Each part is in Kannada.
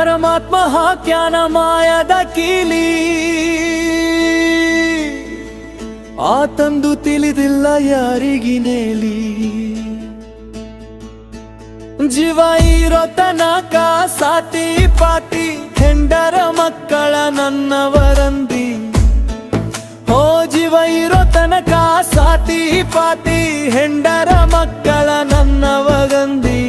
ಪರಮಾತ್ಮ ಹಾಕ್ಯಾನ ಮಾಯದ ಕೀಲಿ ಆತಂದು ತಿಳಿದಿಲ್ಲ ಯಾರಿಗಿನೇಲಿ ಜೀವ ಇರೋ ತನಕ ಸಾತಿ ಪಾತಿ ಹೆಂಡರ ಮಕ್ಕಳ ನನ್ನವರಂದಿ ಹೋ ಜೀವ ಇರೋ ತನಕ ಸಾತಿ ಪಾತಿ ಹೆಂಡರ ಮಕ್ಕಳ ನನ್ನವಗಂದಿ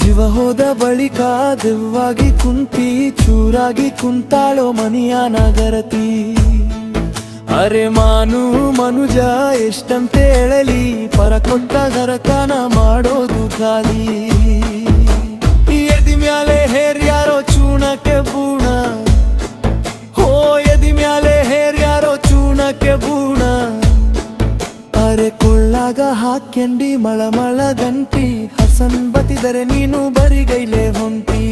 ಜೀವ ಹೋದ ಬಳಿಕ ದೆವ್ವಾಗಿ ಕುಂತಿ ಚೂರಾಗಿ ಕುಂತಾಳೋ ಮನಿಯ ನಗರತಿ ಅರೆ ಮನುಜ ಎಷ್ಟಂತ ಹೇಳಲಿ ಪರ ಕೊಟ್ಟ ಗರಕನ ಮಾಡೋದು ಖಾಲಿ ಎದಿ ಮ್ಯಾಲೆ ಹೇರ್ಯಾರೋ ಚೂಣಕ್ಕೆ ಬೂಣ ಹೋ ಎದಿ ಮ್ಯಾಲೆ ಹೇರ್ಯಾರೋ ಚೂಣಕ್ಕೆ ಬೂಣ ಅರೆ ಕೊಳ್ಳಾಗ ಹಾಕ್ಯಂಡಿ ಮಳಮಳ ಗಂಟಿ ಹಸನ್ ಬತಿದರೆ ನೀನು ಬರಿಗೈಲೆ ಹೊಂಟಿ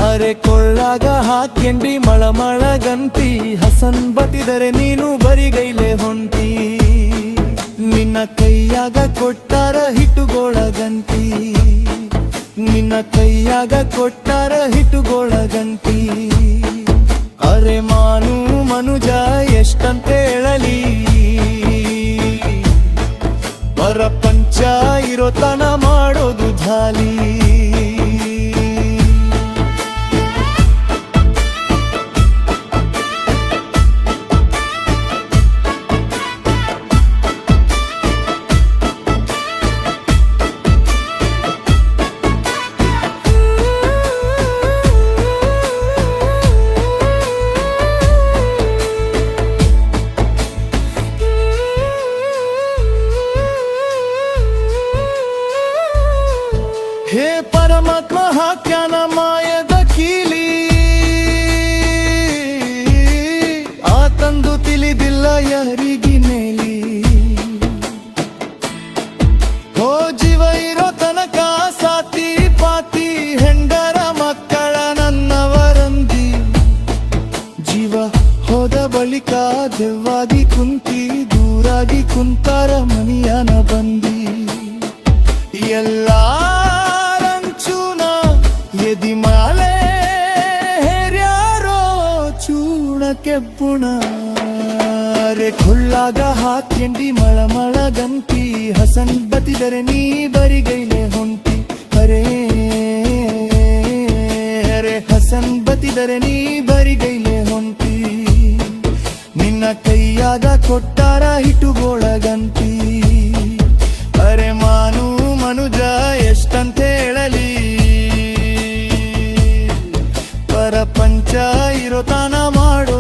ಅರೆ ಕೊಳ್ಳಾಗ ಹಾಕ್ಯಂಡಿ ಮಳಮಳ ಗಂಟಿ ಹಸನ್ ಬತಿದರೆ ನೀನು ಬರಿಗೈಲೆ ಹೊಂಟಿ ನಿನ್ನ ಕೈಯಾಗ ಕೊಟ್ಟಾರ ಹಿಟ್ಟುಗೋಳ ಗಂಟಿ ನಿನ್ನ ಕೈಯಾಗ ಕೊಟ್ಟಾರ ಹಿಟ್ಟುಗೋಳ ಗಂಟಿ ಅರೆ ಮನುಜ ಎಷ್ಟಂತ ಹೇಳಲಿ ಪ್ರಪಂಚ ಇರೋತನ ಮಾಡೋದು ಝಾಲಿ ಹೇ ಪರಮಾತ್ಮ ಹಾಕ್ಯಾನ ಮಾಯದ ಕೀಲಿ ಆತಂದು ತಿಳಿದಿಲ್ಲ ಯಾರಿಗಿನೇಲಿ ಹೋ ಜೀವ ಇರೋ ತನಕ ಸಾತಿ ಪಾತಿ ಹೆಂಡರ ಮಕ್ಕಳ ನನ್ನವರಂದಿ ಜೀವ ಹೋದ ಬಳಿಕ ದೆವ್ವಾಗಿ ಕುಂತಿ ದೂರಾಗಿ ಕುಂತಾರ ಮನಿಯನ ಬಂದಿ ಎಲ್ಲ ಎದಿ ಮಾಲೆ ಹೇರ್ಯಾರೋ ಚೂಣಕ್ಕೆ ಬುಣ ಅರೆ ಕೊಳ್ಳಾಗ ಹಾಕ್ಯಂಡಿ ಮಳಮಳ ಗಂಟಿ ಹಸನ್ ಬತಿದರೆ ನೀ ಬರಿಗೈಲೆ ಹೊಂಟಿ ಅರೆ ಹಸನ್ ಬತಿದರೆ ನೀ ಬರಿಗೈಲೆ ಹೊಂಟಿ ನಿನ್ನ ಕೈಯಾಗ ಕೊಟ್ಟಾರ ಹಿಟ್ಟುಗೋಳ ಗಂಟಿ ಅರೆ ಮನುಜ ಎಷ್ಟಂತ ಹೇಳಲಿ ಪ್ರಪಂಚ ಇರೋತನ ಮಾಡೋ